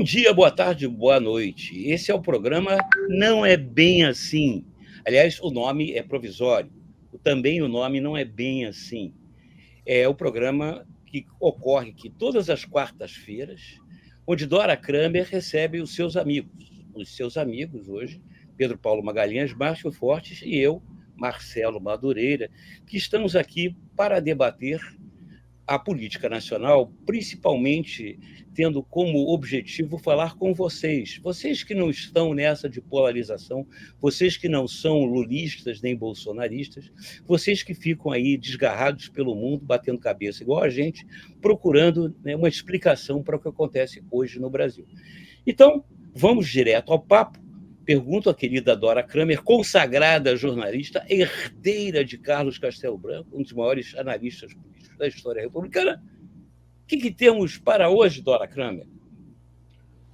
dia, boa tarde, boa noite. Esse é o programa Não É Bem Assim. Aliás, o nome é provisório. Também o nome não é bem assim. É o programa que ocorre aqui todas as quartas-feiras, onde Dora Kramer recebe os seus amigos. Os seus amigos hoje, Pedro Paulo Magalhães, Márcio Fortes e eu, Marcelo Madureira, que estamos aqui para debater a política nacional, principalmente tendo como objetivo falar com vocês, vocês que não estão nessa de polarização, vocês que não são lulistas nem bolsonaristas, vocês que ficam aí desgarrados pelo mundo, batendo cabeça igual a gente, procurando, né, uma explicação para o que acontece hoje no Brasil. Então, vamos direto ao papo. Pergunto à querida Dora Kramer, consagrada jornalista, herdeira de Carlos Castelo Branco, um dos maiores analistas políticos da história republicana. O que temos para hoje, Dora Kramer?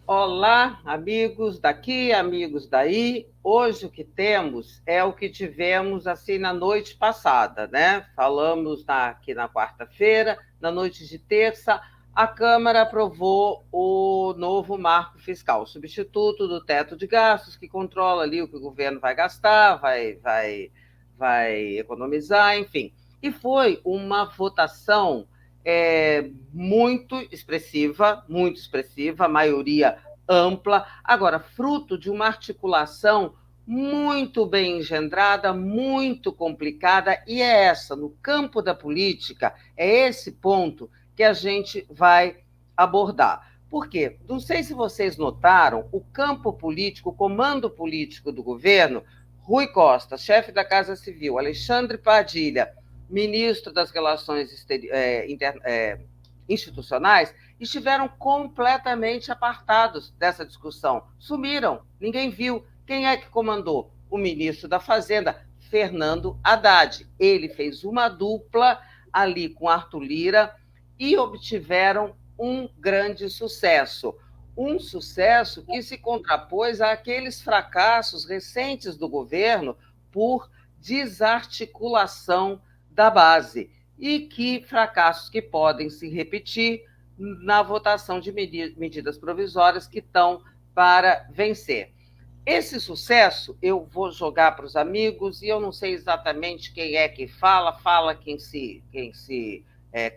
Olá, amigos daqui, amigos daí. Hoje o que temos é o que tivemos assim na noite passada, né? Falamos aqui na quarta-feira, na noite de terça, a Câmara aprovou o novo marco fiscal, o substituto do teto de gastos, que controla ali o que o governo vai gastar, vai economizar, enfim. E foi uma votação muito expressiva, maioria ampla, agora, fruto de uma articulação muito bem engendrada, muito complicada, e é essa, no campo da política, é esse ponto que a gente vai abordar. Por quê? Não sei se vocês notaram, o campo político, o comando político do governo, Rui Costa, chefe da Casa Civil, Alexandre Padilha, ministro das Relações Institucionais, estiveram completamente apartados dessa discussão. Sumiram, ninguém viu. Quem é que comandou? O ministro da Fazenda, Fernando Haddad. Ele fez uma dupla ali com Arthur Lira e obtiveram um grande sucesso. Um sucesso que se contrapôs àqueles fracassos recentes do governo por desarticulação da base, e que fracassos que podem se repetir na votação de medidas provisórias que estão para vencer. Esse sucesso eu vou jogar para os amigos, e eu não sei exatamente quem é que fala quem se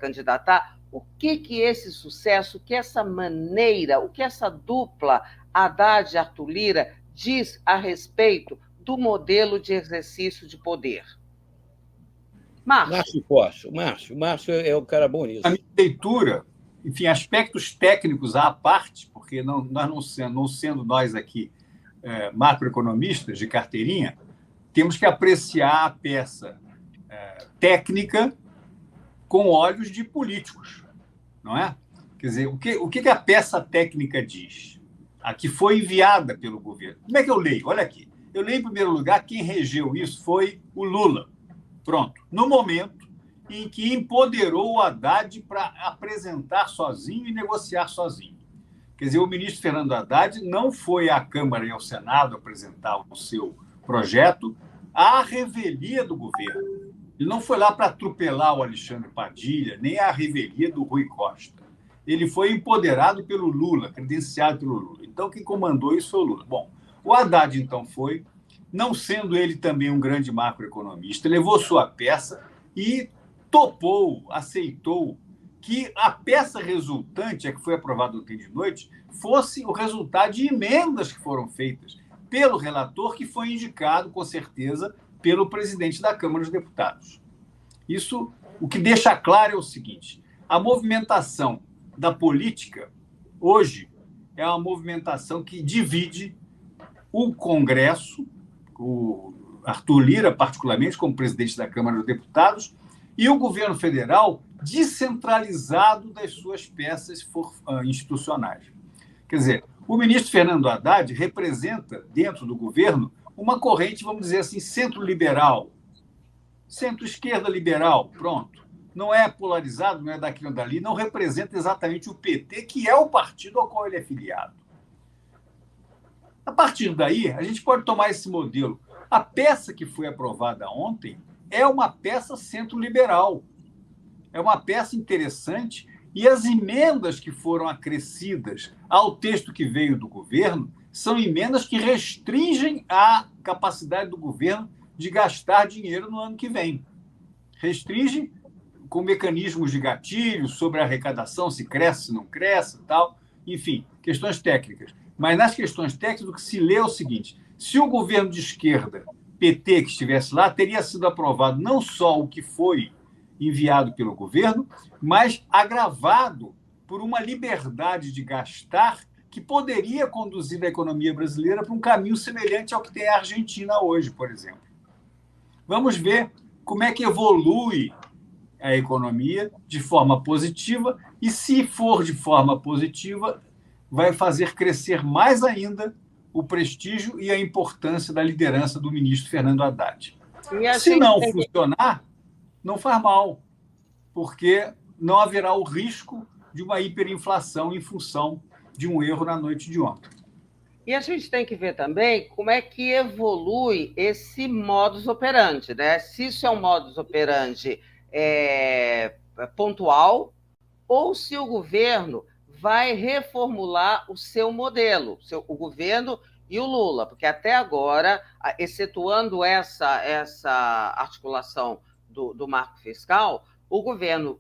candidatar. O que esse sucesso, que essa maneira, o que essa dupla Haddad e Arthur Lira diz a respeito do modelo de exercício de poder? Márcio Forte. Márcio é o cara bom nisso. A minha leitura, enfim, aspectos técnicos à parte, porque nós não sendo nós aqui macroeconomistas de carteirinha, temos que apreciar a peça técnica com olhos de políticos, não é? Quer dizer, o que a peça técnica diz? A que foi enviada pelo governo. Como é que eu leio? Olha aqui. Eu leio, em primeiro lugar, quem regeu isso foi o Lula. Pronto. No momento em que empoderou o Haddad para apresentar sozinho e negociar sozinho. Quer dizer, o ministro Fernando Haddad não foi à Câmara e ao Senado apresentar o seu projeto à revelia do governo. Ele não foi lá para atropelar o Alexandre Padilha, nem à revelia do Rui Costa. Ele foi empoderado pelo Lula, credenciado pelo Lula. Então, quem comandou isso foi o Lula. Bom, o Haddad, então, foi, não sendo ele também um grande macroeconomista, levou sua peça e topou, aceitou que a peça resultante, a que foi aprovada ontem de noite, fosse o resultado de emendas que foram feitas pelo relator, que foi indicado, com certeza, pelo presidente da Câmara dos Deputados. Isso, o que deixa claro é o seguinte: a movimentação da política, hoje, é uma movimentação que divide o Congresso, o Arthur Lira, particularmente, como presidente da Câmara dos Deputados, e o governo federal descentralizado das suas peças institucionais. Quer dizer, o ministro Fernando Haddad representa, dentro do governo, uma corrente, vamos dizer assim, centro-liberal, centro-esquerda liberal, pronto. Não é polarizado, não é daqui ou dali, não representa exatamente o PT, que é o partido ao qual ele é filiado. A partir daí, a gente pode tomar esse modelo. A peça que foi aprovada ontem é uma peça centro-liberal. É uma peça interessante E as emendas que foram acrescidas ao texto que veio do governo são emendas que restringem a capacidade do governo de gastar dinheiro no ano que vem. Restringe com mecanismos de gatilho sobre a arrecadação, se cresce, se não cresce, tal. Enfim, questões técnicas. Mas nas questões técnicas, o que se lê é o seguinte: se o governo de esquerda, PT, que estivesse lá, teria sido aprovado não só o que foi enviado pelo governo, mas agravado por uma liberdade de gastar que poderia conduzir a economia brasileira para um caminho semelhante ao que tem a Argentina hoje, por exemplo. Vamos ver como é que evolui a economia de forma positiva e, se for de forma positiva, vai fazer crescer mais ainda o prestígio e a importância da liderança do ministro Fernando Haddad. Se não funcionar, não faz mal, porque não haverá o risco de uma hiperinflação em função de um erro na noite de ontem. E a gente tem que ver também como é que evolui esse modus operandi, né? Se isso é um modus operandi pontual ou se o governo vai reformular o seu modelo, o governo e o Lula, porque até agora, excetuando essa articulação do marco fiscal, o governo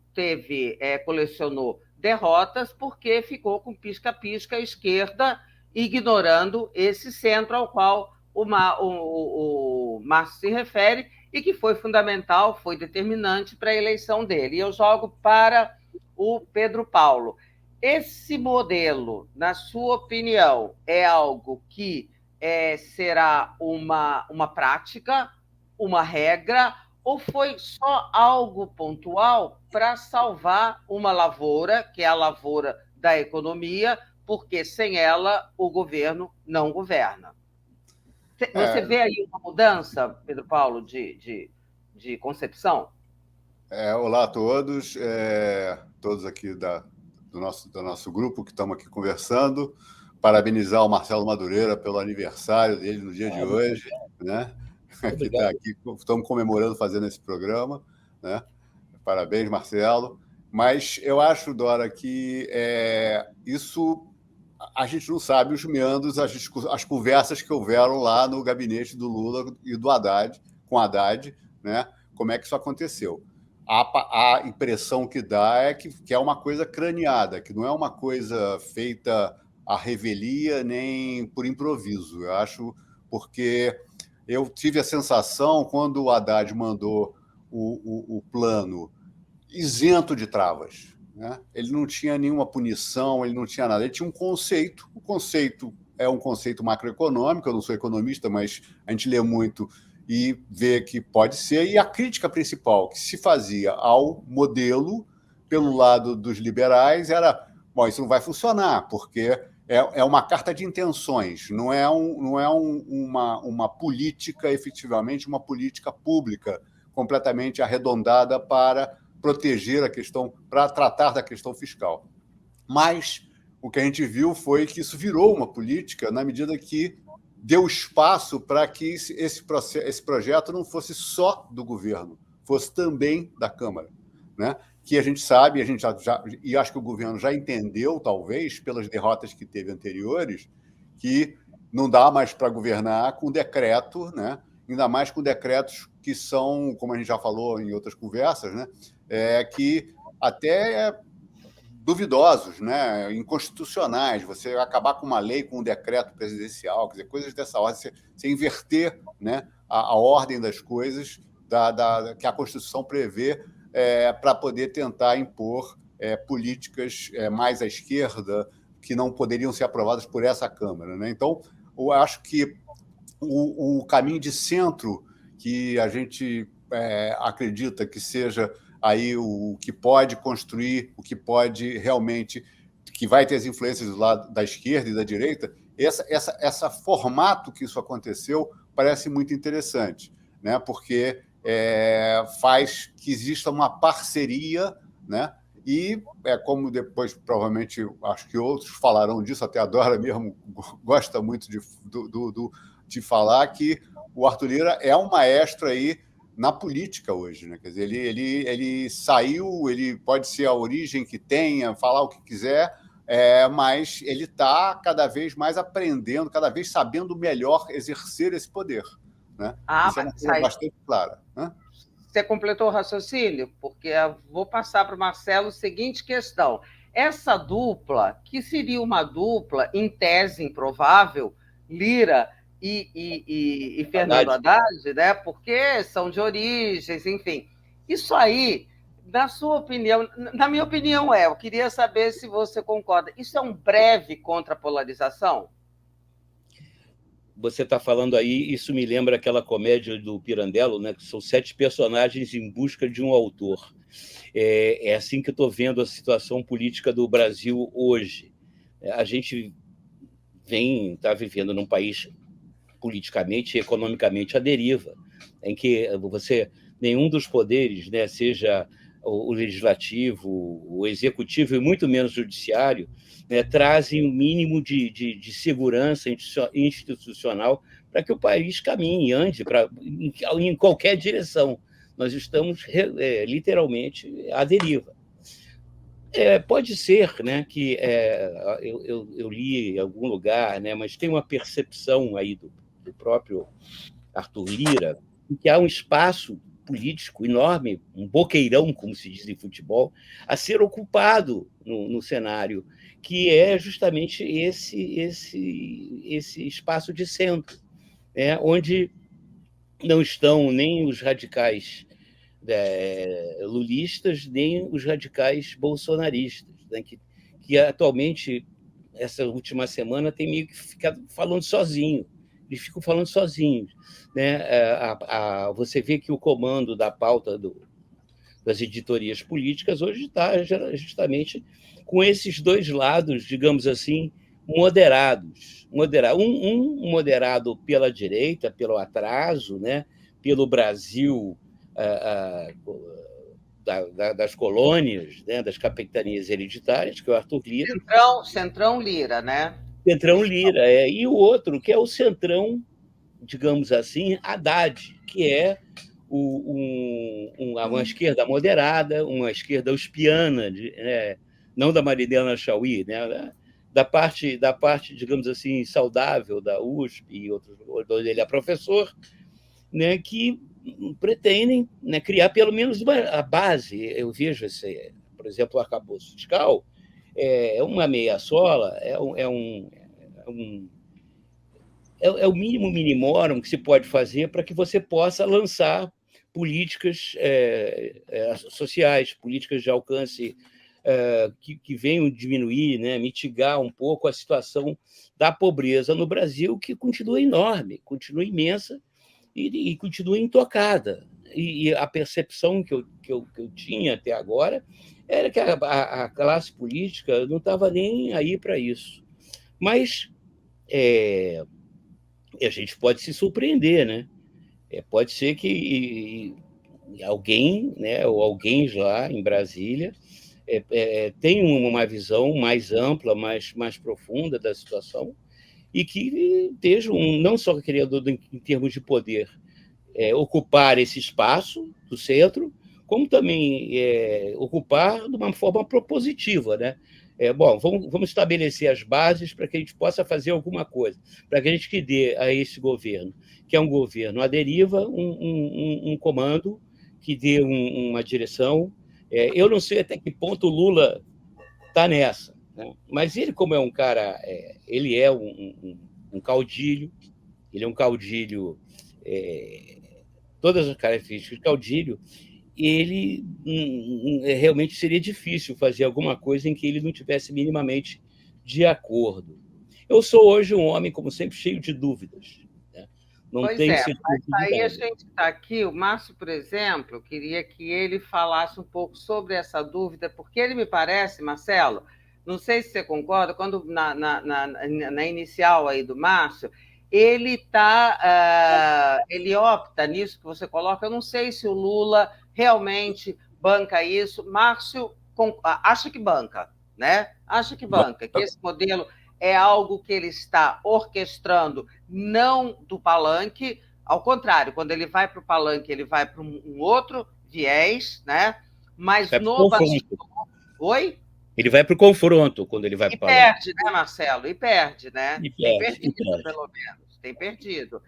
colecionou derrotas porque ficou com pisca-pisca à esquerda, ignorando esse centro ao qual o Márcio se refere e que foi fundamental, foi determinante para a eleição dele. E eu jogo para o Pedro Paulo. Esse modelo, na sua opinião, é algo que será uma prática, uma regra, ou foi só algo pontual para salvar uma lavoura, que é a lavoura da economia, porque sem ela o governo não governa? Você vê aí uma mudança, Pedro Paulo, de concepção? Olá a todos, todos aqui do nosso grupo que estamos aqui conversando. Parabenizar o Marcelo Madureira pelo aniversário dele no dia de hoje, né? Que está aqui, estamos comemorando, fazendo esse programa, né? Parabéns, Marcelo. Mas eu acho, Dora, que isso a gente não sabe os meandros, as conversas que houveram lá no gabinete do Lula e do Haddad, com Haddad, né? Como é que isso aconteceu? A impressão que dá é que é uma coisa craneada, que não é uma coisa feita à revelia nem por improviso. Eu acho, porque eu tive a sensação, quando o Haddad mandou o plano isento de travas, né? Ele não tinha nenhuma punição, ele não tinha nada. Ele tinha um conceito. O conceito é um conceito macroeconômico. Eu não sou economista, mas a gente lê muito e vê que pode ser. E a crítica principal que se fazia ao modelo pelo lado dos liberais era: bom, isso não vai funcionar, porque é uma carta de intenções, não é uma política, efetivamente, uma política pública completamente arredondada para proteger a questão, para tratar da questão fiscal. Mas o que a gente viu foi que isso virou uma política na medida que deu espaço para que esse projeto não fosse só do governo, fosse também da Câmara, né? Que a gente sabe, e acho que o governo já entendeu, talvez, pelas derrotas que teve anteriores, que não dá mais para governar com decreto, né? Ainda mais com decretos que são, como a gente já falou em outras conversas, né? Que até duvidosos, né? Inconstitucionais. Você acabar com uma lei, com um decreto presidencial, quer dizer, coisas dessa ordem, você inverter, né, a ordem das coisas que a Constituição prevê, para poder tentar impor políticas mais à esquerda que não poderiam ser aprovadas por essa Câmara, né? Então, eu acho que o caminho de centro que a gente acredita que seja aí o que pode construir, o que pode realmente, que vai ter as influências do lado da esquerda e da direita, essa formato que isso aconteceu parece muito interessante, né? Porque faz que exista uma parceria, né? E como depois, provavelmente, acho que outros falarão disso, até a Dora mesmo gosta muito de falar, que o Arthur Lira é um maestro aí na política hoje, né? Quer dizer, ele saiu, ele pode ser a origem que tenha, falar o que quiser, mas ele está cada vez mais aprendendo, cada vez sabendo melhor exercer esse poder, né? Isso é uma coisa bastante clara, né? Você completou o raciocínio? Porque eu vou passar para o Marcelo a seguinte questão. Essa dupla, que seria uma dupla, em tese improvável, Lira e Fernando Haddad, né? Porque são de origens, enfim. Isso aí, na sua opinião, na minha opinião eu queria saber se você concorda, isso é um breve contra a polarização? Você está falando aí, isso me lembra aquela comédia do Pirandello, né? Que são 7 personagens em busca de um autor. É assim que eu estou vendo a situação política do Brasil hoje. A gente está vivendo num país politicamente e economicamente à deriva, em que nenhum dos poderes, né, seja o legislativo, o executivo e muito menos o judiciário, né, trazem um mínimo de segurança institucional para que o país caminhe, ande em qualquer direção. Nós estamos literalmente à deriva. Pode ser, né, que eu li em algum lugar, né, mas tem uma percepção aí do próprio Arthur Lira, em que há um espaço político enorme, um boqueirão, como se diz em futebol, a ser ocupado no cenário, que é justamente esse espaço de centro, né, onde não estão nem os radicais lulistas, nem os radicais bolsonaristas, né, que atualmente, essa última semana, tem meio que ficado falando sozinho. Eles ficam falando sozinhos, né? Você vê que o comando da pauta das editorias políticas hoje está justamente com esses dois lados, digamos assim, moderados. Um moderado pela direita, pelo atraso, né? Pelo Brasil das colônias, né? Das capitanias hereditárias, que é o Arthur Lira. Centrão Lira, né? Centrão Lira, e o outro, que é o centrão, digamos assim, Haddad, que é uma esquerda moderada, uma esquerda uspiana, né? Não da Marilena Chauí, né? da parte, digamos assim, saudável da USP e outros, onde ele é professor, né? Que pretendem, né, criar pelo menos a base. Eu vejo, por exemplo, o arcabouço fiscal, uma meia-sola, é o mínimo minimorum que se pode fazer para que você possa lançar políticas sociais, políticas de alcance que venham diminuir, né, mitigar um pouco a situação da pobreza no Brasil, que continua enorme, continua imensa e continua intocada. E a percepção que eu tinha até agora era que a classe política não estava nem aí para isso. Mas a gente pode se surpreender, né? Pode ser que alguém, né, ou alguém lá em Brasília, tenha uma visão mais ampla, mais profunda da situação, e que esteja não só querendo, em termos de poder, ocupar esse espaço do centro, como também ocupar de uma forma propositiva, né? Bom, vamos estabelecer as bases para que a gente possa fazer alguma coisa, para que a gente dê a esse governo, que é um governo à deriva, um comando que dê uma direção. Eu não sei até que ponto o Lula está nessa, né? Mas ele, como é um cara, ele é um caudilho, ele é um caudilho, todas as características de caudilho, ele realmente seria difícil fazer alguma coisa em que ele não tivesse minimamente de acordo. Eu sou hoje um homem, como sempre, cheio de dúvidas, né? Não tenho certeza. Mas aí a gente está aqui, o Márcio, por exemplo, eu queria que ele falasse um pouco sobre essa dúvida, porque ele me parece, Marcelo, não sei se você concorda, quando na inicial aí do Márcio, ele opta nisso que você coloca. Eu não sei se o Lula realmente banca isso. Márcio acha que banca, né? Acha que banca, que esse modelo é algo que ele está orquestrando, não do palanque, Ao contrário, quando ele vai para o palanque, ele vai para um outro viés, né? Mas no bastidor... Oi? Ele vai para o confronto quando ele vai para o palanque. E perde, né, Marcelo? E perde, né? Tem perdido, pelo menos. Tem perdido.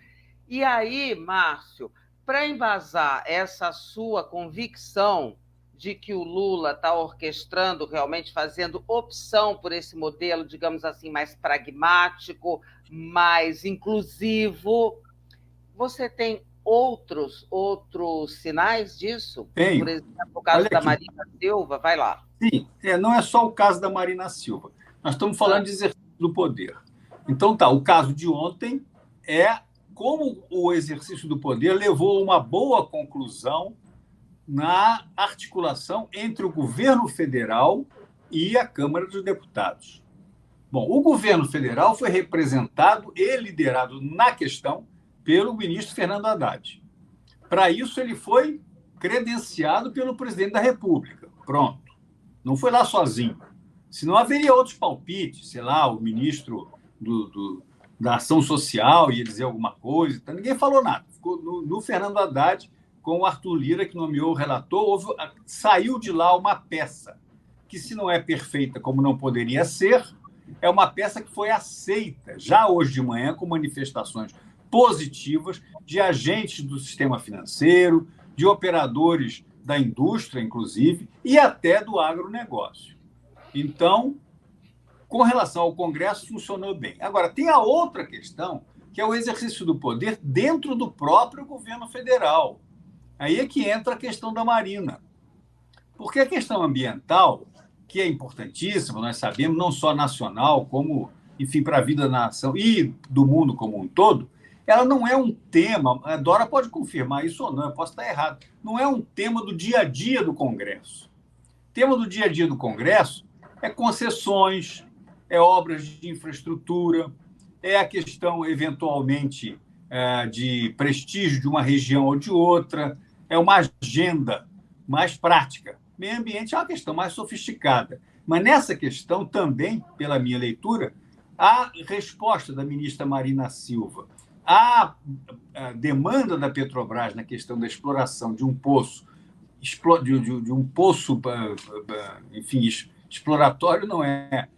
E aí, Márcio, para embasar essa sua convicção de que o Lula está orquestrando, realmente fazendo opção por esse modelo, digamos assim, mais pragmático, mais inclusivo, você tem outros sinais disso? Tenho. Por exemplo, o caso da Marina Silva, vai lá. Sim, não é só o caso da Marina Silva. Nós estamos falando de exercício do poder. Então, o caso de ontem é como o exercício do poder levou a uma boa conclusão na articulação entre o governo federal e a Câmara dos Deputados. Bom, o governo federal foi representado e liderado na questão pelo ministro Fernando Haddad. Para isso, ele foi credenciado pelo presidente da República. Pronto. Não foi lá sozinho. Senão haveria outros palpites, sei lá, o ministro da Ação Social ia dizer alguma coisa. Então, ninguém falou nada. Ficou no Fernando Haddad, com o Arthur Lira, que nomeou o relator, saiu de lá uma peça que, se não é perfeita como não poderia ser, é uma peça que foi aceita já hoje de manhã com manifestações positivas de agentes do sistema financeiro, de operadores da indústria, inclusive, e até do agronegócio. Então, com relação ao Congresso, funcionou bem. Agora, tem a outra questão, que é o exercício do poder dentro do próprio governo federal. Aí é que entra a questão da Marina. Porque a questão ambiental, que é importantíssima, nós sabemos, não só nacional, como, enfim, para a vida da nação e do mundo como um todo, ela não é um tema, a Dora pode confirmar isso ou não, eu posso estar errado, não é um tema do dia a dia do Congresso. O tema do dia a dia do Congresso é concessões, é obras de infraestrutura, é a questão, eventualmente, de prestígio de uma região ou de outra, é uma agenda mais prática. Meio ambiente é uma questão mais sofisticada. Mas nessa questão também, pela minha leitura, a resposta da ministra Marina Silva à demanda da Petrobras na questão da exploração de um poço, enfim, exploratório não é,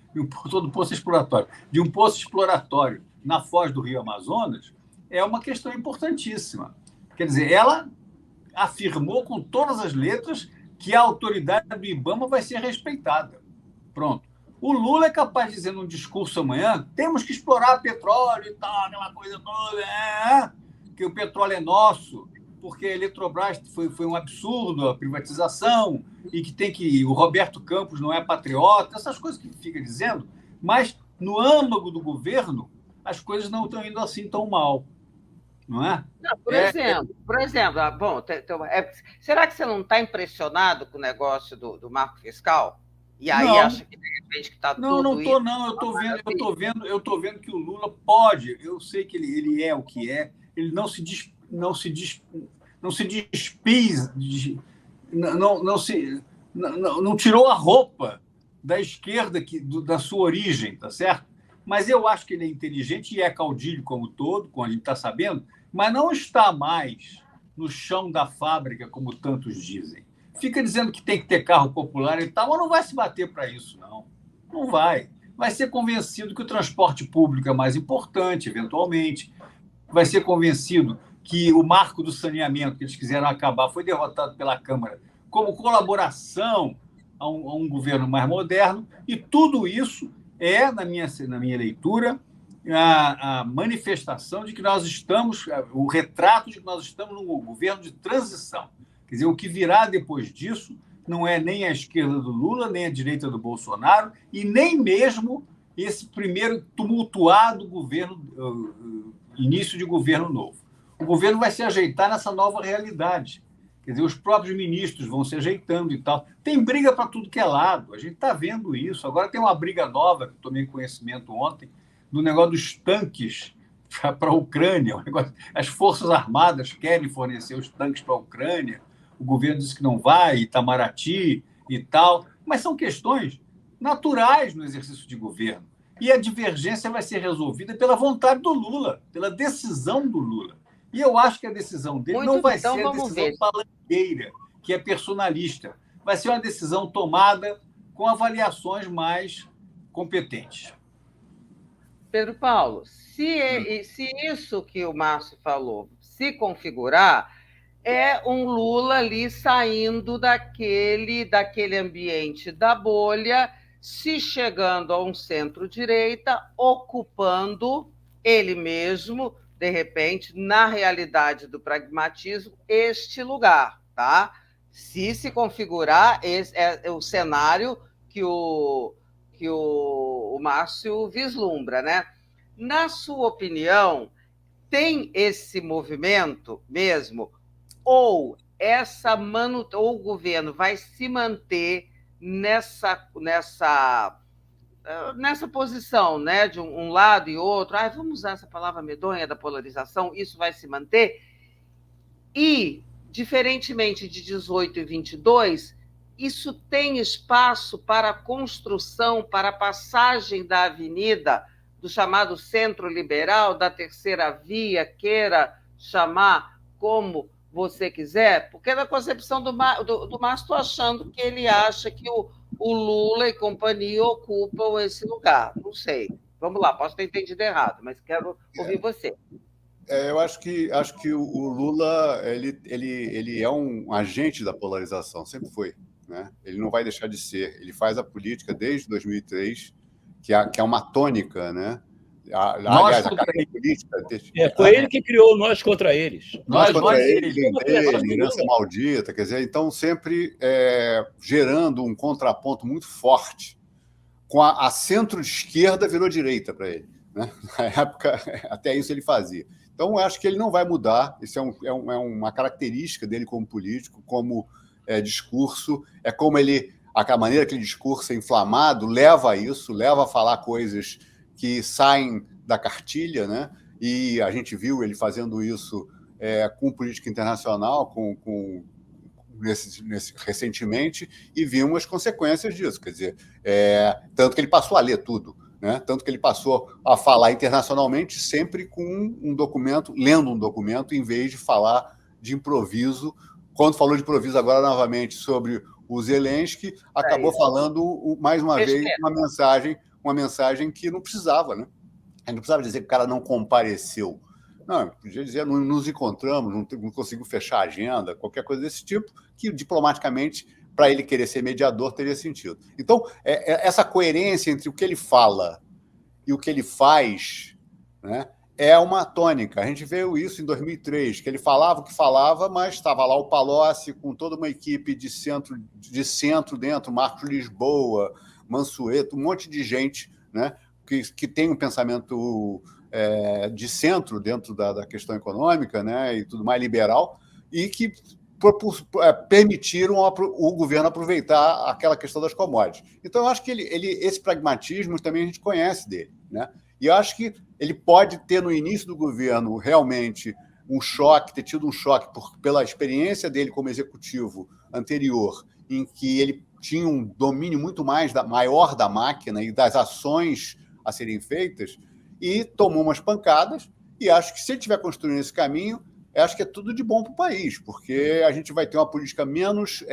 todo poço é exploratório, de um poço exploratório na foz do Rio Amazonas, é uma questão importantíssima. Quer dizer, ela afirmou com todas as letras que a autoridade do IBAMA vai ser respeitada. Pronto. O Lula é capaz de dizer num discurso amanhã, temos que explorar petróleo e tal, aquela coisa toda, que o petróleo é nosso, porque a Eletrobras foi um absurdo, a privatização, e que o Roberto Campos não é patriota, essas coisas que fica dizendo, mas no âmago do governo, as coisas não estão indo assim tão mal. Não é? Não, por exemplo, bom, será que você não está impressionado com o negócio do marco fiscal? E aí não, acha que de repente que está tudo não estou não, eu estou vendo que o Lula pode, eu sei que ele é o que é, ele não se despiz, não tirou a roupa da esquerda da sua origem, tá certo? Mas eu acho que ele é inteligente e é caudilho como todo, como a gente está sabendo, mas não está mais no chão da fábrica, como tantos dizem. Fica dizendo que tem que ter carro popular e tal, mas não vai se bater para isso, não. Não vai. Vai ser convencido que o transporte público é mais importante, eventualmente. Vai ser convencido que o marco do saneamento que eles quiseram acabar foi derrotado pela Câmara como colaboração a um governo mais moderno. E tudo isso é, na minha leitura, a manifestação de que nós estamos, o retrato de que nós estamos num governo de transição. Quer dizer, o que virá depois disso não é nem a esquerda do Lula, nem a direita do Bolsonaro, e nem mesmo esse primeiro tumultuado início de governo novo. O governo vai se ajeitar nessa nova realidade. Quer dizer, os próprios ministros vão se ajeitando e tal. Tem briga para tudo que é lado, a gente está vendo isso. Agora tem uma briga nova, que eu tomei conhecimento ontem, do negócio dos tanques para a Ucrânia. As Forças Armadas querem fornecer os tanques para a Ucrânia, o governo disse que não vai, Itamaraty e tal, mas são questões naturais no exercício de governo. E a divergência vai ser resolvida pela vontade do Lula, pela decisão do Lula. E eu acho que a decisão dele Muito não vai então, ser a vamos decisão ver. palanqueira, que é personalista. Vai ser uma decisão tomada com avaliações mais competentes. Pedro Paulo, se isso que o Márcio falou se configurar, é um Lula ali saindo daquele ambiente da bolha, se chegando a um centro-direita, ocupando ele mesmo, de repente, na realidade do pragmatismo, este lugar, tá? Se configurar, esse é o cenário que o Márcio vislumbra, né? Na sua opinião, tem esse movimento mesmo? Ou o governo vai se manter nessa posição, né, de um lado e outro? Vamos usar essa palavra medonha da polarização, isso vai se manter? E, diferentemente de 18 e 22, isso tem espaço para a construção, para a passagem da avenida do chamado centro liberal, da terceira via, queira chamar como você quiser, porque na concepção do Márcio, estou achando que ele acha que o Lula e companhia ocupam esse lugar. Não sei. Vamos lá, posso ter entendido errado, mas quero ouvir você. Eu acho que o Lula ele é um agente da polarização, sempre foi, né? Ele não vai deixar de ser. Ele faz a política desde 2003, que é uma tônica, né? Aliás, a carreira política... Foi ele que criou Nós Contra Eles. Nós contra eles, herança maldita, quer dizer, então sempre gerando um contraponto muito forte. Com a centro-esquerda virou direita para ele, né? Na época, até isso ele fazia. Então, eu acho que ele não vai mudar. Isso é uma característica dele como político, como discurso. É como a maneira que ele discursa inflamado leva a isso, leva a falar coisas que saem da cartilha, né? E a gente viu ele fazendo isso com política internacional, recentemente, e vimos as consequências disso. Quer dizer, tanto que ele passou a ler tudo, né? Tanto que ele passou a falar internacionalmente sempre com um documento, lendo um documento, em vez de falar de improviso. Quando falou de improviso agora novamente sobre o Zelensky, acabou falando mais uma vez uma mensagem que não precisava, né? A gente não precisava dizer que o cara não compareceu. Não, podia dizer, não nos encontramos, não conseguiu fechar a agenda, qualquer coisa desse tipo, que diplomaticamente, para ele querer ser mediador, teria sentido. Então, essa coerência entre o que ele fala e o que ele faz, né, é uma tônica. A gente viu isso em 2003, que ele falava o que falava, mas estava lá o Palocci com toda uma equipe de centro dentro, Marcos Lisboa, Mansueto, um monte de gente, né, que tem um pensamento de centro dentro da questão econômica, né, e tudo mais liberal, e que permitiram o governo aproveitar aquela questão das commodities. Então, eu acho que esse pragmatismo também a gente conhece dele, né? E eu acho que ele pode ter, no início do governo, realmente ter tido um choque pela experiência dele como executivo anterior, em que ele tinha um domínio muito maior da máquina e das ações a serem feitas, e tomou umas pancadas, e acho que se ele estiver construindo esse caminho, acho que é tudo de bom para o país, porque a gente vai ter uma política menos...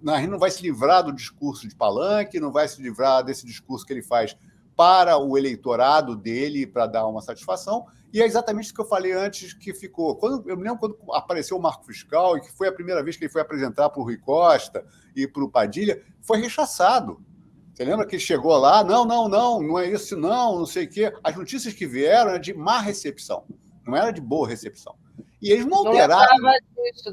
a gente não vai se livrar do discurso de palanque, não vai se livrar desse discurso que ele faz para o eleitorado dele, para dar uma satisfação, e é exatamente o que eu falei antes que ficou. Eu me lembro quando apareceu o Marco Fiscal, e que foi a primeira vez que ele foi apresentar para o Rui Costa e para o Padilha, foi rechaçado. Você lembra que ele chegou lá? Não é isso, não sei o quê. As notícias que vieram eram de má recepção, não era de boa recepção. E eles não alteraram.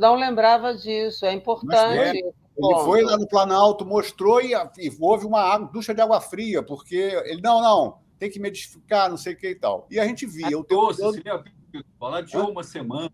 Não lembrava disso, é importante. Ele foi lá no Planalto, mostrou e houve uma ducha de água fria, porque ele, não, tem que modificar, não sei o que e tal. E a gente via. Adiou uma semana.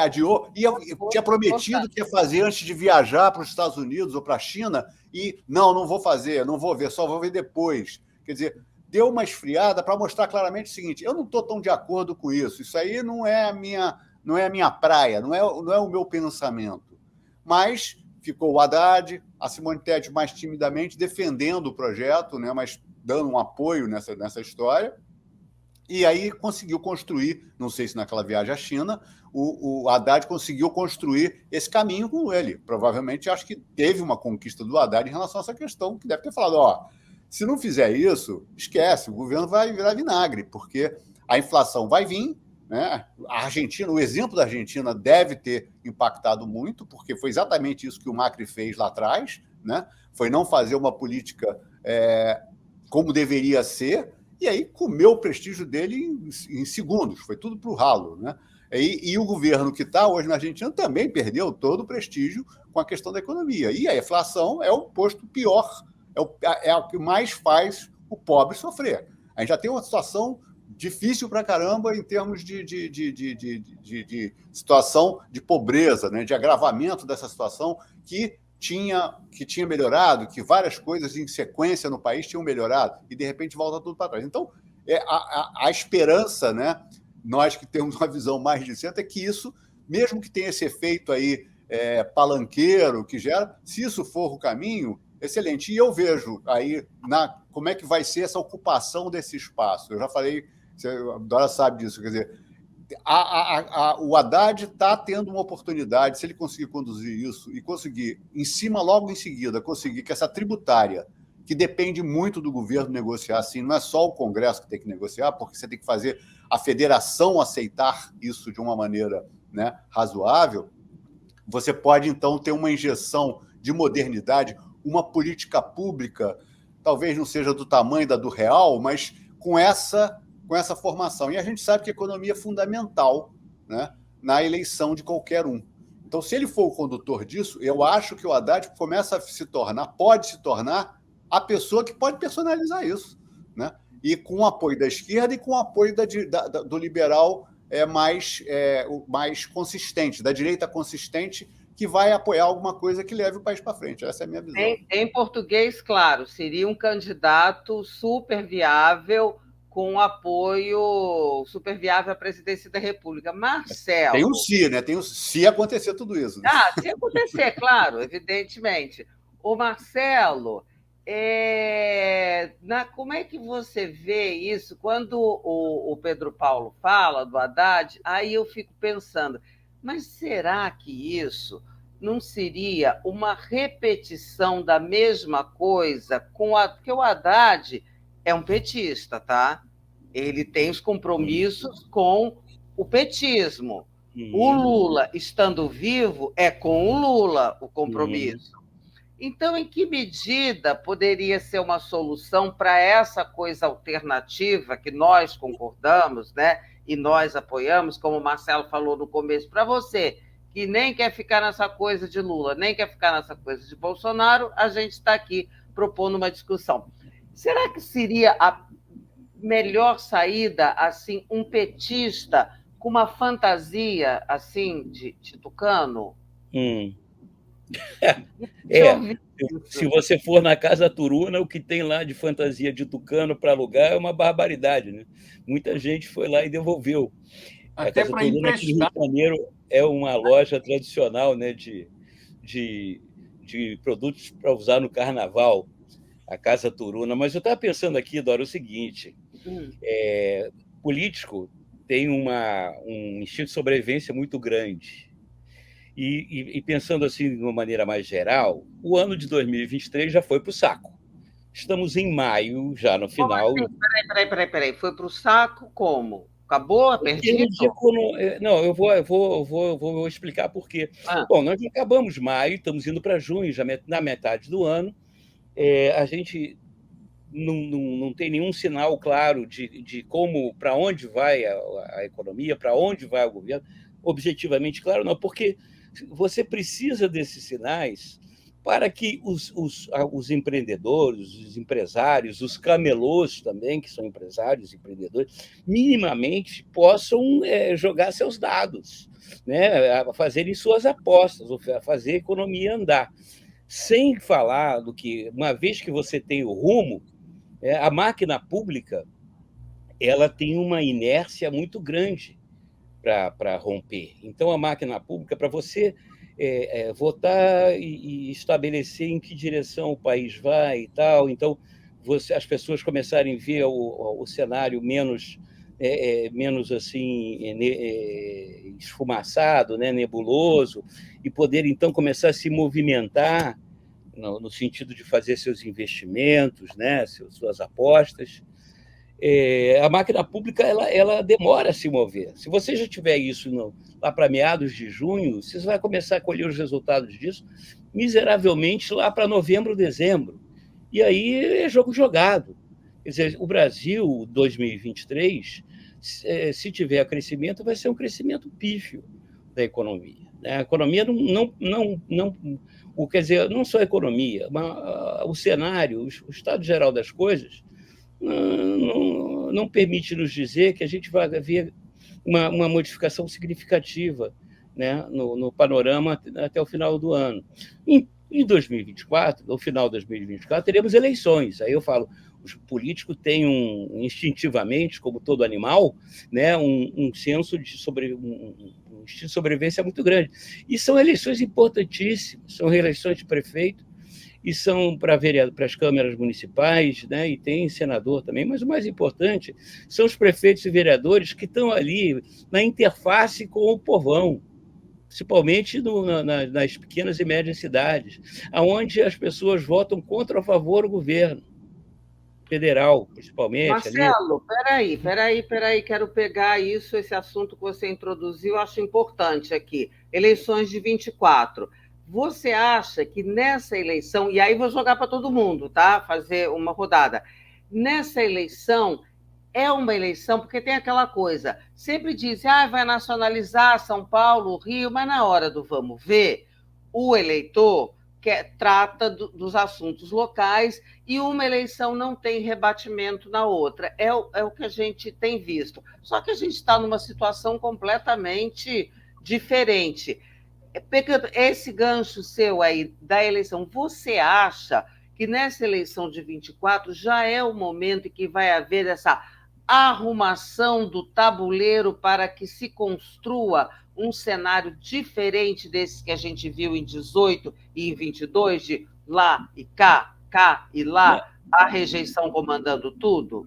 Adiou. E eu tinha prometido que ia fazer antes de viajar para os Estados Unidos ou para a China, e não vou fazer, não vou ver, só vou ver depois. Quer dizer, deu uma esfriada para mostrar claramente o seguinte: eu não estou tão de acordo com isso, isso aí não é a minha praia, não é o meu pensamento. Mas ficou o Haddad, a Simone Tebet mais timidamente defendendo o projeto, né, mas dando um apoio nessa história. E aí conseguiu construir, não sei se naquela viagem à China, o Haddad conseguiu construir esse caminho com ele. Provavelmente, acho que teve uma conquista do Haddad em relação a essa questão, que deve ter falado, ó, se não fizer isso, esquece, o governo vai virar vinagre, porque a inflação vai vir, né? A Argentina, o exemplo da Argentina deve ter impactado muito, porque foi exatamente isso que o Macri fez lá atrás, né? Foi não fazer uma política como deveria ser, e aí comeu o prestígio dele em segundos, foi tudo para o ralo, né? E o governo que está hoje na Argentina também perdeu todo o prestígio com a questão da economia. E a inflação é o posto pior, é o que mais faz o pobre sofrer. A gente já tem uma situação difícil para caramba em termos de situação de pobreza, né? De agravamento dessa situação que tinha melhorado, que várias coisas em sequência no país tinham melhorado, e de repente volta tudo para trás. Então, a esperança, né? Nós que temos uma visão mais de centro, é que isso, mesmo que tenha esse efeito aí palanqueiro que gera, se isso for o caminho, excelente. E eu vejo aí como é que vai ser essa ocupação desse espaço. Eu já falei, a Dora sabe disso, quer dizer, o Haddad está tendo uma oportunidade, se ele conseguir conduzir isso e conseguir, logo em seguida, conseguir que essa tributária, que depende muito do governo negociar, assim, não é só o Congresso que tem que negociar, porque você tem que fazer a federação aceitar isso de uma maneira, né, razoável, você pode, então, ter uma injeção de modernidade, uma política pública, talvez não seja do tamanho da do real, mas com essa formação. E a gente sabe que a economia é fundamental, né, na eleição de qualquer um. Então, se ele for o condutor disso, eu acho que o Haddad pode se tornar a pessoa que pode personalizar isso, né? E com o apoio da esquerda e com o apoio do liberal mais consistente, da direita consistente, que vai apoiar alguma coisa que leve o país para frente. Essa é a minha visão. Em português, claro, seria um candidato super viável, com apoio super viável à presidência da República. Marcelo... Tem um se, né? Se acontecer tudo isso. Né? Se acontecer, claro, evidentemente. O Marcelo, como é que você vê isso? Quando o Pedro Paulo fala do Haddad, aí eu fico pensando, mas será que isso não seria uma repetição da mesma coisa porque o Haddad é um petista, tá? Ele tem os compromissos com o petismo. O Lula, estando vivo, é com o Lula o compromisso. Então, em que medida poderia ser uma solução para essa coisa alternativa que nós concordamos, né? E nós apoiamos, como o Marcelo falou no começo, para você, que nem quer ficar nessa coisa de Lula, nem quer ficar nessa coisa de Bolsonaro, a gente está aqui propondo uma discussão. Será que seria a melhor saída, assim, um petista com uma fantasia, assim, de tucano? Se você for na Casa Turuna, o que tem lá de fantasia de tucano para alugar é uma barbaridade, né? Muita gente foi lá e devolveu. Até para emprestar. Aqui no Rio de Janeiro é uma loja tradicional, né, de produtos para usar no carnaval, a Casa Turuna. Mas eu estava pensando aqui, Dora, o seguinte, político tem um instinto de sobrevivência muito grande. E pensando assim de uma maneira mais geral, o ano de 2023 já foi para o saco. Estamos em maio, já no final. Peraí. Foi para o saco como? Acabou? Perdido? Não, eu vou explicar por quê. Bom, nós acabamos maio, estamos indo para junho, já na metade do ano. A gente não tem nenhum sinal claro de como, para onde vai a economia, para onde vai o governo. Objetivamente claro, não, porque você precisa desses sinais para que os empreendedores, os empresários, os camelôs também, que são empresários e empreendedores, minimamente possam jogar seus dados, né? Fazerem suas apostas, fazer a economia andar. Sem falar do que, uma vez que você tem o rumo, a máquina pública ela tem uma inércia muito grande para romper. Então, a máquina pública, para você votar e estabelecer em que direção o país vai e tal, então as pessoas começarem a ver o cenário menos menos assim esfumaçado, né, nebuloso, e poder então começar a se movimentar no sentido de fazer seus investimentos, né, suas apostas. A máquina pública ela demora a se mover. Se você já tiver isso lá para meados de junho, você vai começar a colher os resultados disso miseravelmente lá para novembro, dezembro. E aí é jogo jogado. Quer dizer, o Brasil, 2023, se tiver crescimento, vai ser um crescimento pífio da economia. A economia quer dizer, não só a economia, mas o cenário, o estado geral das coisas, não permite nos dizer que a gente vai ver uma modificação significativa, né, no panorama até o final do ano. Em 2024, no final de 2024, teremos eleições. Aí eu falo, os políticos têm instintivamente, como todo animal, né, um senso de instinto de sobrevivência muito grande. E são eleições importantíssimas, são eleições de prefeito, e são para as câmaras municipais, né, e tem senador também, mas o mais importante são os prefeitos e vereadores que estão ali na interface com o povão, principalmente nas pequenas e médias cidades, onde as pessoas votam contra ou a favor do governo federal, principalmente. Marcelo, peraí, quero pegar esse assunto que você introduziu, acho importante aqui, eleições de 24. Você acha que nessa eleição, e aí vou jogar para todo mundo, tá? Fazer uma rodada. Nessa eleição, é uma eleição, porque tem aquela coisa, sempre diz, vai nacionalizar São Paulo, Rio, mas na hora do vamos ver, o eleitor trata dos assuntos locais e uma eleição não tem rebatimento na outra. É o que a gente tem visto. Só que a gente está numa situação completamente diferente. Pegando esse gancho seu aí da eleição, você acha que nessa eleição de 24 já é o momento em que vai haver essa arrumação do tabuleiro para que se construa um cenário diferente desse que a gente viu em 18 e em 22, de lá e cá e lá, a rejeição comandando tudo?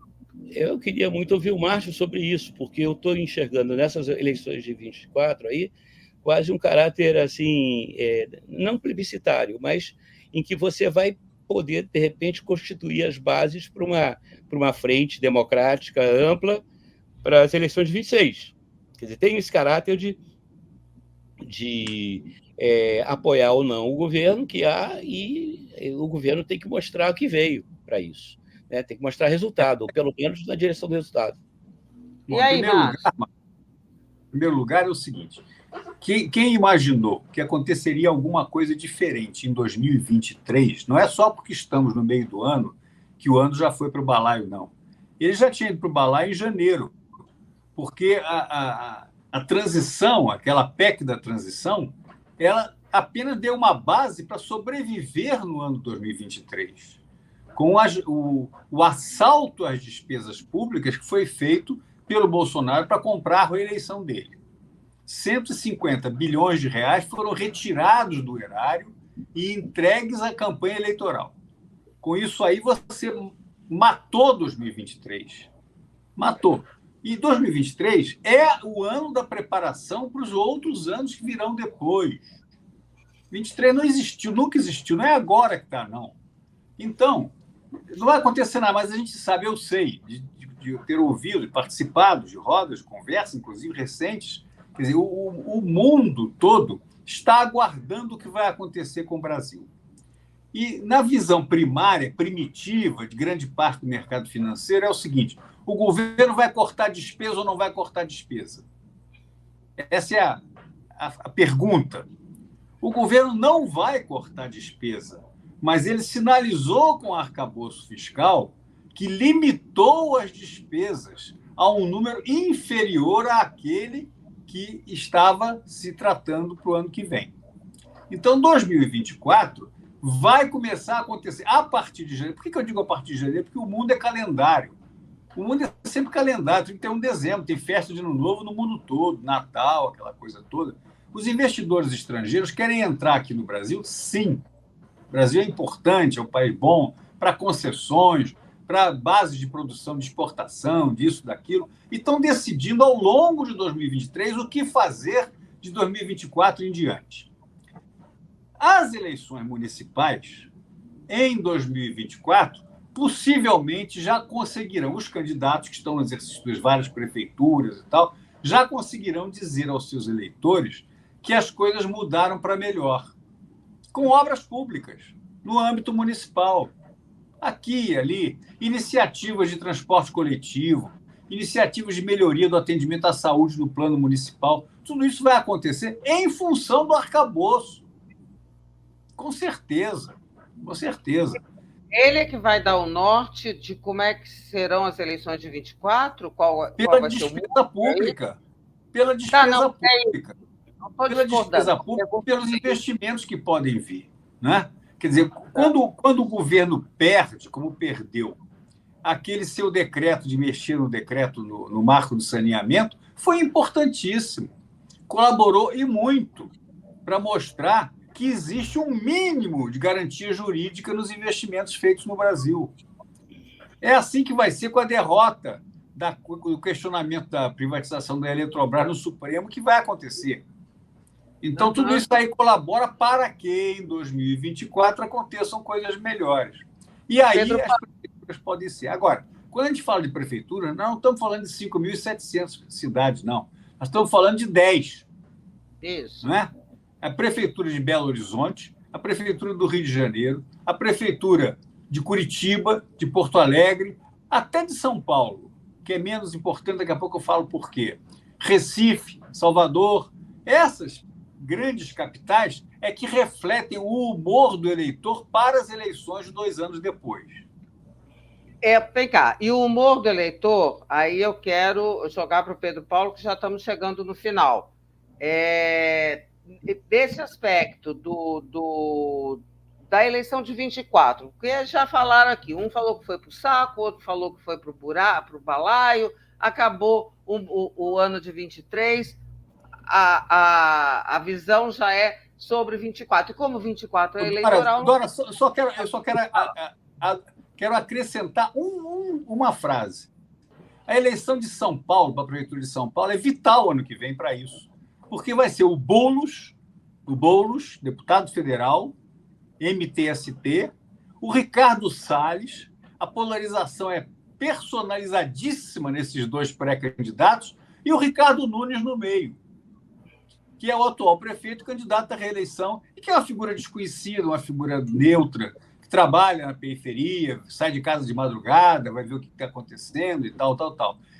Eu queria muito ouvir o Márcio sobre isso, porque eu estou enxergando nessas eleições de 24 aí quase um caráter assim, não plebiscitário, mas em que você vai poder, de repente, constituir as bases para uma frente democrática ampla para as eleições de 26. Quer dizer, tem esse caráter de apoiar ou não o governo que há, e o governo tem que mostrar o que veio para isso, né? Tem que mostrar resultado, ou pelo menos na direção do resultado. Bom, e aí, em primeiro lugar, é o seguinte: quem imaginou que aconteceria alguma coisa diferente em 2023, não é só porque estamos no meio do ano que o ano já foi para o balaio, não. Ele já tinha ido para o balaio em janeiro, porque a transição, aquela PEC da transição, ela apenas deu uma base para sobreviver no ano 2023, com o assalto às despesas públicas que foi feito pelo Bolsonaro para comprar a reeleição dele. 150 bilhões de reais foram retirados do erário e entregues à campanha eleitoral. Com isso aí, você matou 2023. Matou. E 2023 é o ano da preparação para os outros anos que virão depois. 23 não existiu, nunca existiu, não é agora que está, não. Então, não vai acontecer nada, mas a gente sabe, eu sei, de ter ouvido e participado de rodas, conversas, inclusive recentes. Quer dizer, o mundo todo está aguardando o que vai acontecer com o Brasil. E na visão primária, primitiva, de grande parte do mercado financeiro, é o seguinte: o governo vai cortar despesa ou não vai cortar despesa? Essa é a pergunta. O governo não vai cortar despesa, mas ele sinalizou com o arcabouço fiscal que limitou as despesas a um número inferior àquele que estava se tratando para o ano que vem. Então, 2024 vai começar a acontecer a partir de janeiro. Por que eu digo a partir de janeiro? Porque o mundo é calendário. O mundo é sempre calendário. 31 de dezembro, tem festa de Ano Novo no mundo todo, Natal, aquela coisa toda. Os investidores estrangeiros querem entrar aqui no Brasil? Sim. O Brasil é importante, é um país bom para concessões, para base de produção, de exportação, disso, daquilo, e estão decidindo ao longo de 2023 o que fazer de 2024 em diante. As eleições municipais, em 2024, possivelmente já conseguirão, os candidatos que estão no exercício das várias prefeituras e tal, já conseguirão dizer aos seus eleitores que as coisas mudaram para melhor, com obras públicas, no âmbito municipal, aqui e ali, iniciativas de transporte coletivo, iniciativas de melhoria do atendimento à saúde no plano municipal. Tudo isso vai acontecer em função do arcabouço. Com certeza, com certeza. Ele é que vai dar o norte de como é que serão as eleições de 24? Qual Pela vai ser o despesa pública. Pela despesa pública. Pela despesa pública, pelos investimentos que podem vir. Né? Quer dizer, quando o governo perde, como perdeu, aquele seu decreto de mexer no decreto no marco do saneamento, foi importantíssimo. Colaborou e muito para mostrar que existe um mínimo de garantia jurídica nos investimentos feitos no Brasil. É assim que vai ser com a derrota do questionamento da privatização da Eletrobras no Supremo, que vai acontecer. Então, tudo isso aí colabora para que, em 2024, aconteçam coisas melhores. E aí as prefeituras podem ser. Agora, quando a gente fala de prefeitura, nós não estamos falando de 5.700 cidades, não. Nós estamos falando de 10. Isso. Não é? A Prefeitura de Belo Horizonte, a Prefeitura do Rio de Janeiro, a Prefeitura de Curitiba, de Porto Alegre, até de São Paulo, que é menos importante, daqui a pouco eu falo por quê. Recife, Salvador, essas grandes capitais é que refletem o humor do eleitor para as eleições de 2 anos depois. Vem cá, e o humor do eleitor, aí eu quero jogar para o Pedro Paulo, que já estamos chegando no final. Desse aspecto da eleição de 24, porque já falaram aqui, um falou que foi para o saco, outro falou que foi para o balaio, acabou o ano de 23, a visão já é sobre 24. E como 24 é eleitoral... Dora, eu só quero acrescentar uma frase. A eleição de São Paulo, para a Prefeitura de São Paulo, é vital ano que vem para isso. Porque vai ser o Boulos, deputado federal, MTST, o Ricardo Salles, a polarização é personalizadíssima nesses 2 pré-candidatos, e o Ricardo Nunes no meio, que é o atual prefeito candidato à reeleição, e que é uma figura desconhecida, uma figura neutra, que trabalha na periferia, sai de casa de madrugada, vai ver o que está acontecendo e tal.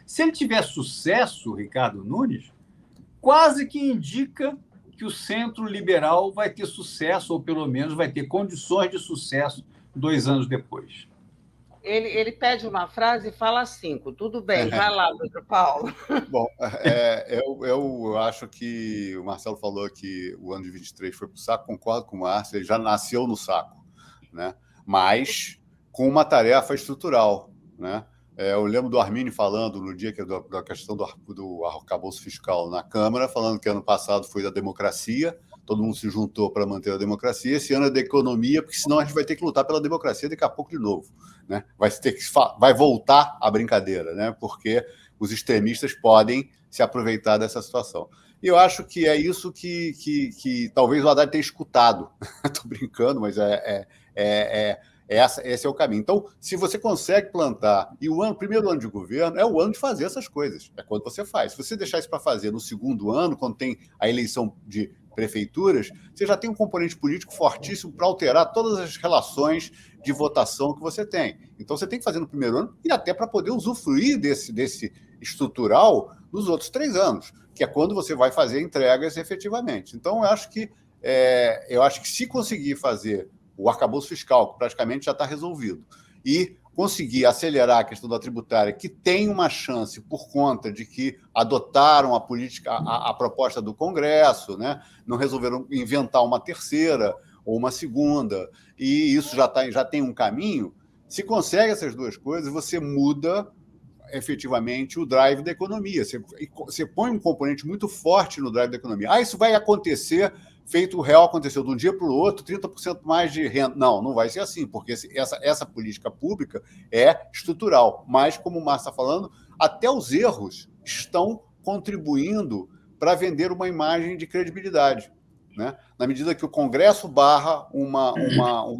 Se ele tiver sucesso, o Ricardo Nunes, quase que indica que o centro liberal vai ter sucesso, ou pelo menos vai ter condições de sucesso 2 anos depois. Ele pede uma frase e fala 5. Tudo bem, vai lá, Pedro Paulo. Bom, eu acho que o Marcelo falou que o ano de 23 foi para o saco, concordo com o Márcio, ele já nasceu no saco, né? Mas com uma tarefa estrutural, né? Eu lembro do Arminio falando no dia da questão do arcabouço fiscal na Câmara, falando que ano passado foi da democracia, todo mundo se juntou para manter a democracia, esse ano é da economia, porque senão a gente vai ter que lutar pela democracia daqui a pouco de novo, né? Vai voltar a brincadeira, né? Porque os extremistas podem se aproveitar dessa situação. E eu acho que é isso que talvez o Haddad tenha escutado. Estou brincando, mas esse é o caminho. Então, se você consegue plantar, e o primeiro ano de governo é o ano de fazer essas coisas, é quando você faz. Se você deixar isso para fazer no segundo ano, quando tem a eleição de prefeituras, você já tem um componente político fortíssimo para alterar todas as relações de votação que você tem. Então, você tem que fazer no primeiro ano e até para poder usufruir desse estrutural nos outros 3 anos, que é quando você vai fazer entregas efetivamente. Então, eu acho que se conseguir fazer o arcabouço fiscal, que praticamente já está resolvido, e conseguir acelerar a questão da tributária, que tem uma chance por conta de que adotaram a política, a proposta do Congresso, né? Não resolveram inventar uma terceira ou uma segunda, e isso já tem um caminho. Se consegue essas 2 coisas, você muda efetivamente o drive da economia. Você põe um componente muito forte no drive da economia. Isso vai acontecer, feito o real aconteceu de um dia para o outro, 30% mais de renda. Não vai ser assim, porque essa política pública é estrutural. Mas, como o Márcio está falando, até os erros estão contribuindo para vender uma imagem de credibilidade, né? Na medida que o Congresso barra uma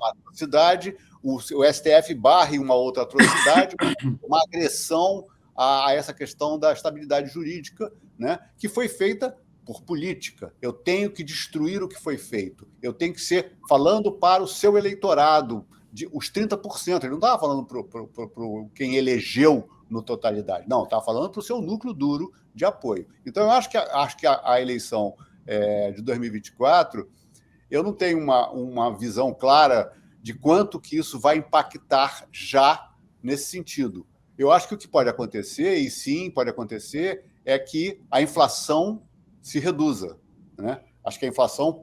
atrocidade, o STF barre uma outra atrocidade, uma agressão a essa questão da estabilidade jurídica, né? Que foi feita por política. Eu tenho que destruir o que foi feito. Eu tenho que ser falando para o seu eleitorado, os 30%. Ele não estava falando para quem elegeu no totalidade. Não, estava falando para o seu núcleo duro de apoio. Então, eu acho que a eleição de 2024, eu não tenho uma visão clara de quanto que isso vai impactar já nesse sentido. Eu acho que o que pode acontecer, e sim pode acontecer, é que a inflação se reduza, né? Acho que a inflação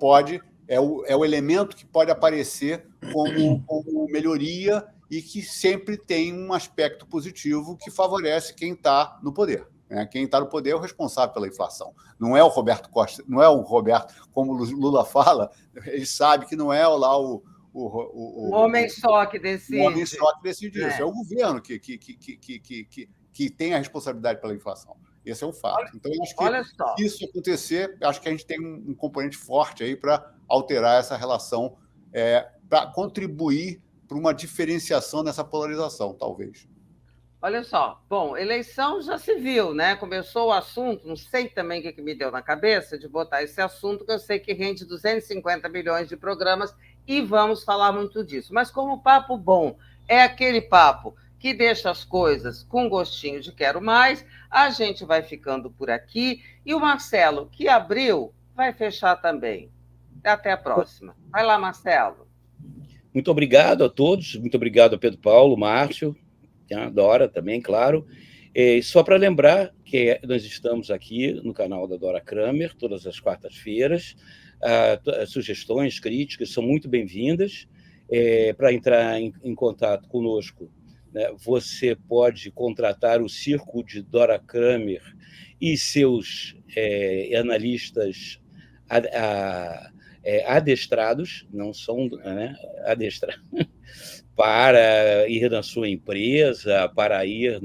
é o elemento que pode aparecer como melhoria e que sempre tem um aspecto positivo que favorece quem está no poder. Quem está no poder é o responsável pela inflação. Não é o Roberto Costa, não é o Roberto, como o Lula fala, ele sabe que não é lá o homem só que decide. O homem só que decide isso. É o governo que tem a responsabilidade pela inflação. Esse é um fato. Então, eu acho que se isso acontecer, acho que a gente tem um componente forte aí para alterar essa relação, para contribuir para uma diferenciação nessa polarização, talvez. Olha só, bom, eleição já se viu, né? Começou o assunto, não sei também o que me deu na cabeça de botar esse assunto, que eu sei que rende 250 milhões de programas e vamos falar muito disso. Mas como papo bom é aquele papo que deixa as coisas com gostinho de quero mais, a gente vai ficando por aqui e o Marcelo, que abriu, vai fechar também. Até a próxima. Vai lá, Marcelo. Muito obrigado a todos, muito obrigado a Pedro Paulo, Márcio, a Dora também, claro. Só para lembrar que nós estamos aqui no canal da Dora Kramer, todas as quartas-feiras. Sugestões, críticas são muito bem-vindas. Para entrar em contato conosco, né, você pode contratar o Circo de Dora Kramer e seus analistas adestrados, não são adestrados, para ir na sua empresa, para ir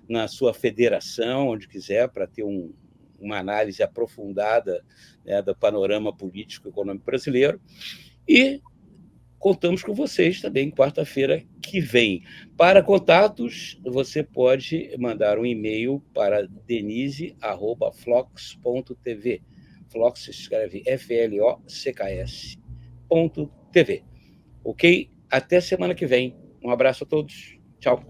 na sua federação, onde quiser, para ter uma análise aprofundada, né, do panorama político e econômico brasileiro. E contamos com vocês também quarta-feira que vem. Para contatos, você pode mandar um e-mail para denise@flox.tv. Flox se escreve FLOCKS.tv. Ok? Até semana que vem. Um abraço a todos. Tchau.